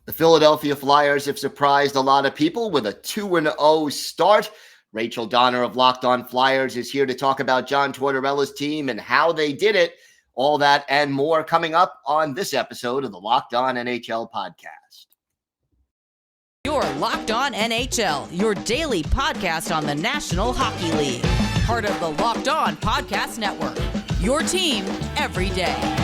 The Philadelphia Flyers have surprised a lot of people with a 2-0 start. Rachel Donner of Locked On Flyers is here to talk about John Tortorella's team and how they did it. All that and more coming up on this episode of the Locked On NHL Podcast. You're Locked On NHL, your daily podcast on the National Hockey League. Part of the Locked On Podcast Network, your team every day.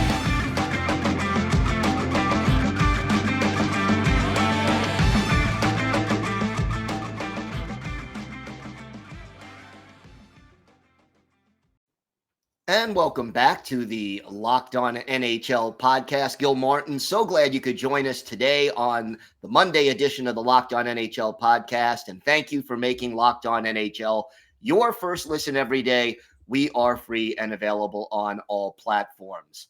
And welcome back to the Locked On NHL podcast. Gil Martin, so glad you could join us today on the Monday edition of the Locked On NHL podcast. And thank you for making Locked On NHL your first listen every day. We are free and available on all platforms.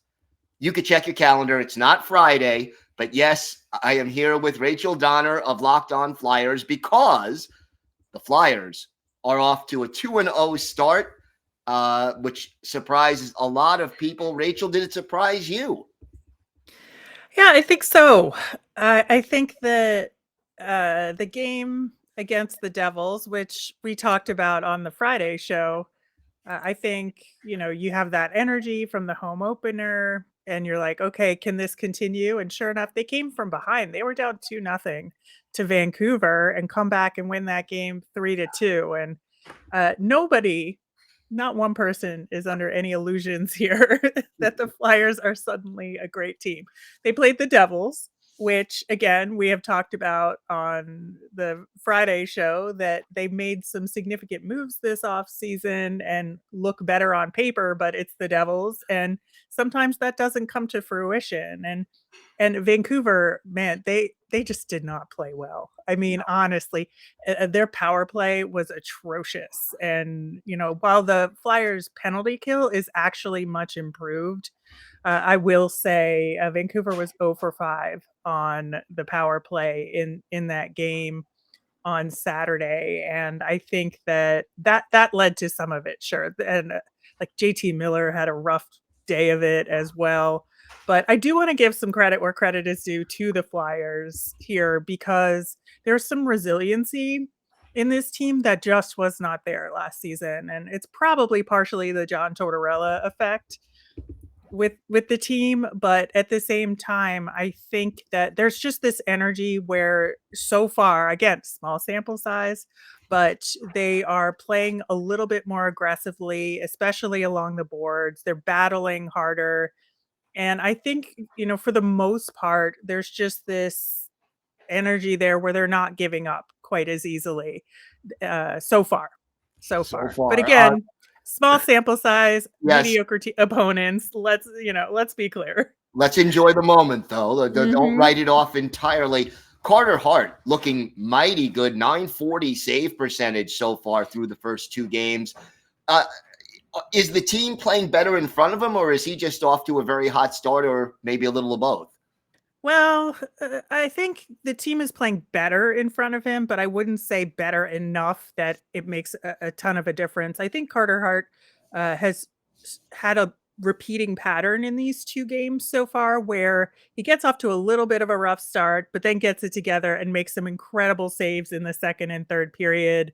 You could check your calendar. It's not Friday, but yes, I am here with Rachel Donner of Locked On Flyers because the Flyers are off to a 2-0 start. Which surprises a lot of people. Rachel, did it surprise you? Yeah, I think so. I think that the game against the Devils, which we talked about on the Friday show, I think, you have that energy from the home opener and you're like, okay, can this continue? And sure enough, they came from behind. They were down 2-0 to Vancouver and come back and win that game 3-2. And not one person is under any illusions here that the Flyers are suddenly a great team. They played the Devils, which, again, we have talked about on the Friday show, that they made some significant moves this offseason and look better on paper, but it's the Devils. And sometimes that doesn't come to fruition. And Vancouver, man, they just did not play well. I mean, honestly, their power play was atrocious. And, while the Flyers penalty kill is actually much improved, I will say Vancouver was 0 for 5 on the power play in that game on Saturday. And I think that led to some of it, sure. And like JT Miller had a rough day of it as well. But I do want to give some credit where credit is due to the Flyers here, because there's some resiliency in this team that just was not there last season. And it's probably partially the John Tortorella effect with the team. But at the same time, I think that there's just this energy where so far, again, small sample size, but they are playing a little bit more aggressively, especially along the boards. They're battling harder. And I think, for the most part, there's just this energy there where they're not giving up quite as easily so far. But again, small sample size, yes. Mediocre opponents. Let's be clear. Let's enjoy the moment, though. Don't write it off entirely. Carter Hart looking mighty good, .940 save percentage so far through the first two games. Is the team playing better in front of him, or is he just off to a very hot start, or maybe a little of both? Well, I think the team is playing better in front of him, but I wouldn't say better enough that it makes a ton of a difference. I think Carter Hart has had a repeating pattern in these two games so far, where he gets off to a little bit of a rough start, but then gets it together and makes some incredible saves in the second and third period.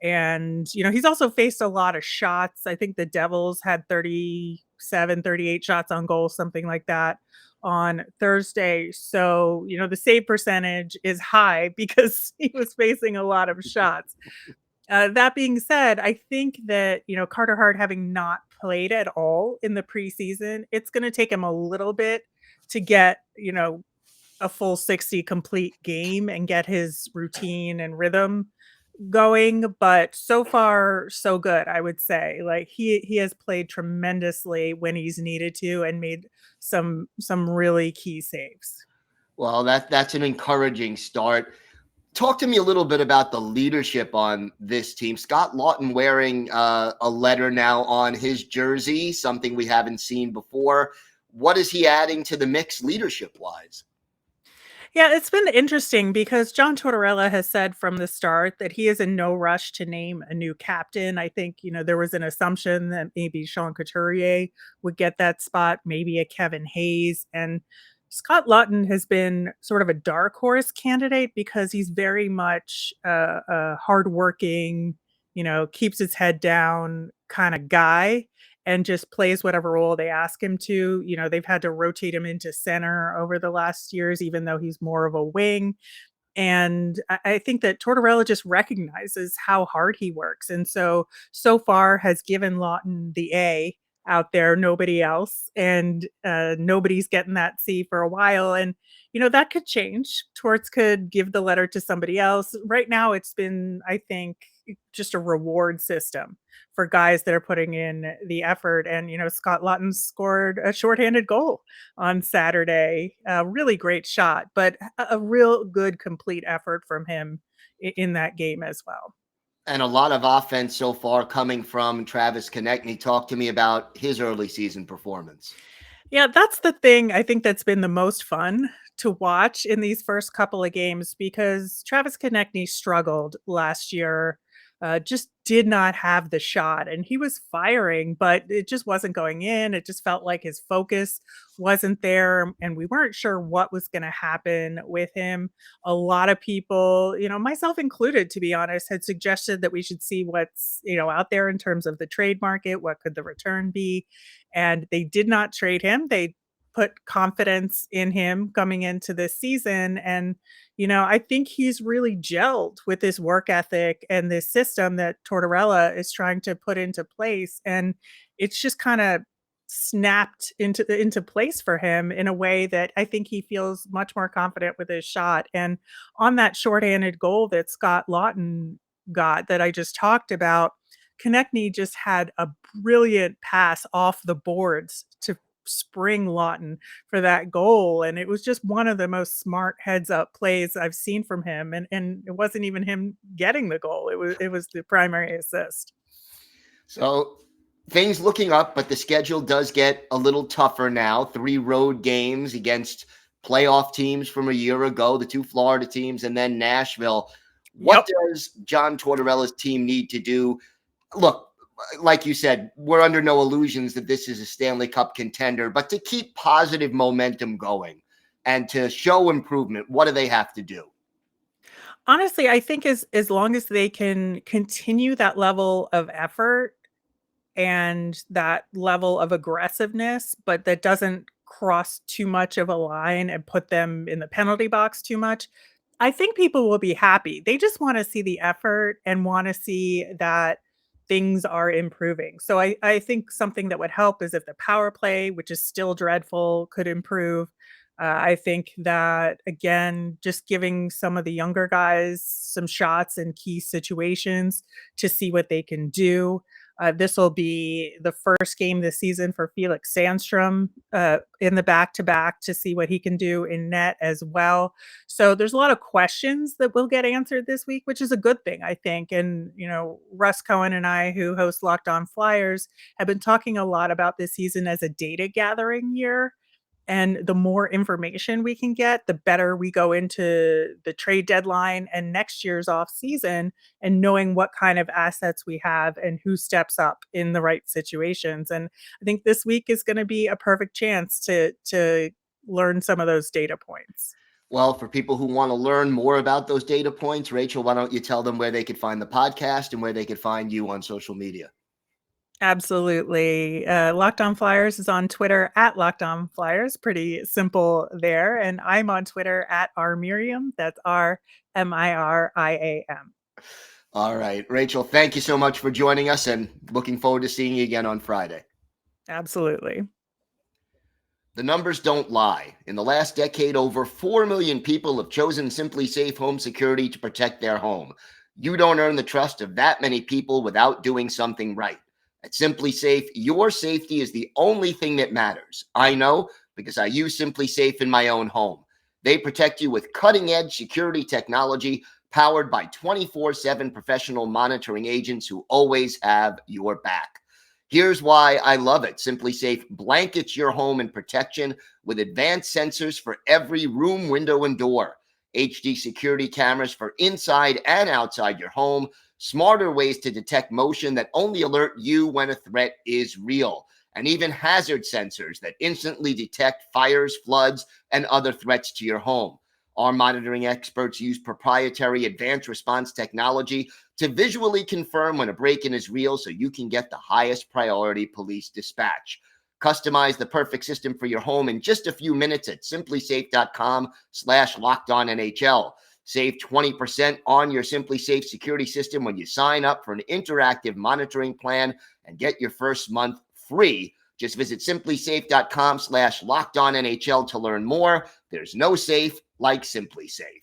And, he's also faced a lot of shots. I think the Devils had 37, 38 shots on goal, something like that on Thursday. So, the save percentage is high because he was facing a lot of shots. That being said, I think that, Carter Hart, having not played at all in the preseason, it's going to take him a little bit to get, a full 60 complete game and get his routine and rhythm going. But so far, so good, I would say. Like he has played tremendously when he's needed to and made some really key saves. Well, that's an encouraging start. Talk to me a little bit about the leadership on this team. Scott Laughton wearing a letter now on his jersey, something we haven't seen before. What is he adding to the mix leadership-wise? Yeah, it's been interesting because John Tortorella has said from the start that he is in no rush to name a new captain. I think, there was an assumption that maybe Sean Couturier would get that spot, maybe a Kevin Hayes. And Scott Lawton has been sort of a dark horse candidate because he's very much a hardworking, keeps his head down kind of guy and just plays whatever role they ask him to. They've had to rotate him into center over the last years, even though he's more of a wing. And I think that Tortorella just recognizes how hard he works. And so far has given Lawton the A out there, nobody else. And nobody's getting that C for a while. And, that could change. Torts could give the letter to somebody else. Right now, it's been, I think, just a reward system for guys that are putting in the effort. And, Scott Lawton scored a shorthanded goal on Saturday. A really great shot, but a real good complete effort from him in that game as well. And a lot of offense so far coming from Travis Konechny. Talk to me about his early season performance. Yeah, that's the thing I think that's been the most fun to watch in these first couple of games because Travis Konechny struggled last year, just did not have the shot. And he was firing, but it just wasn't going in. It just felt like his focus wasn't there. And we weren't sure what was going to happen with him. A lot of people, myself included, to be honest, had suggested that we should see what's, out there in terms of the trade market. What could the return be? And they did not trade him. They put confidence in him coming into this season. And, I think he's really gelled with this work ethic and this system that Tortorella is trying to put into place. And it's just kind of snapped into place for him in a way that I think he feels much more confident with his shot. And on that shorthanded goal that Scott Lawton got that I just talked about, Konechny just had a brilliant pass off the boards to spring Lawton for that goal. And it was just one of the most smart heads up plays I've seen from him. And it wasn't even him getting the goal. It was the primary assist. So things looking up, but the schedule does get a little tougher now. 3 road games against playoff teams from a year ago, the 2 Florida teams, and then Nashville. What does John Tortorella's team need to do? Look, like you said, we're under no illusions that this is a Stanley Cup contender, but to keep positive momentum going and to show improvement, what do they have to do? Honestly, I think as long as they can continue that level of effort and that level of aggressiveness, but that doesn't cross too much of a line and put them in the penalty box too much, I think people will be happy. They just want to see the effort and want to see that things are improving. So I think something that would help is if the power play, which is still dreadful, could improve. I think that, again, just giving some of the younger guys some shots in key situations to see what they can do. This will be the first game this season for Felix Sandstrom in the back-to-back to see what he can do in net as well. So there's a lot of questions that will get answered this week, which is a good thing, I think. And, Russ Cohen and I, who host Locked On Flyers, have been talking a lot about this season as a data gathering year. And the more information we can get, the better we go into the trade deadline and next year's off season and knowing what kind of assets we have and who steps up in the right situations. And I think this week is going to be a perfect chance to learn some of those data points. Well, for people who want to learn more about those data points, Rachel, why don't you tell them where they could find the podcast and where they could find you on social media? Absolutely. Locked On Flyers is on Twitter at Locked On Flyers. Pretty simple there. And I'm on Twitter at rmiriam. That's RMIRIAM. All right. Rachel, thank you so much for joining us and looking forward to seeing you again on Friday. Absolutely. The numbers don't lie. In the last decade, over 4 million people have chosen Simply Safe Home Security to protect their home. You don't earn the trust of that many people without doing something right. At Simply Safe, your safety is the only thing that matters. I know because I use Simply Safe in my own home. They protect you with cutting-edge security technology powered by 24/7 professional monitoring agents who always have your back. Here's why I love it. Simply Safe blankets your home in protection with advanced sensors for every room, window, and door. HD security cameras for inside and outside your home. Smarter ways to detect motion that only alert you when a threat is real. and even hazard sensors that instantly detect fires, floods, and other threats to your home. Our monitoring experts use proprietary advanced response technology to visually confirm when a break-in is real so you can get the highest priority police dispatch. Customize the perfect system for your home in just a few minutes at simplysafe.com/lockedonnhl. Save 20% on your SimpliSafe security system when you sign up for an interactive monitoring plan and get your first month free. Just visit simplysafe.com/lockedonnhl to learn more. There's no safe like SimpliSafe.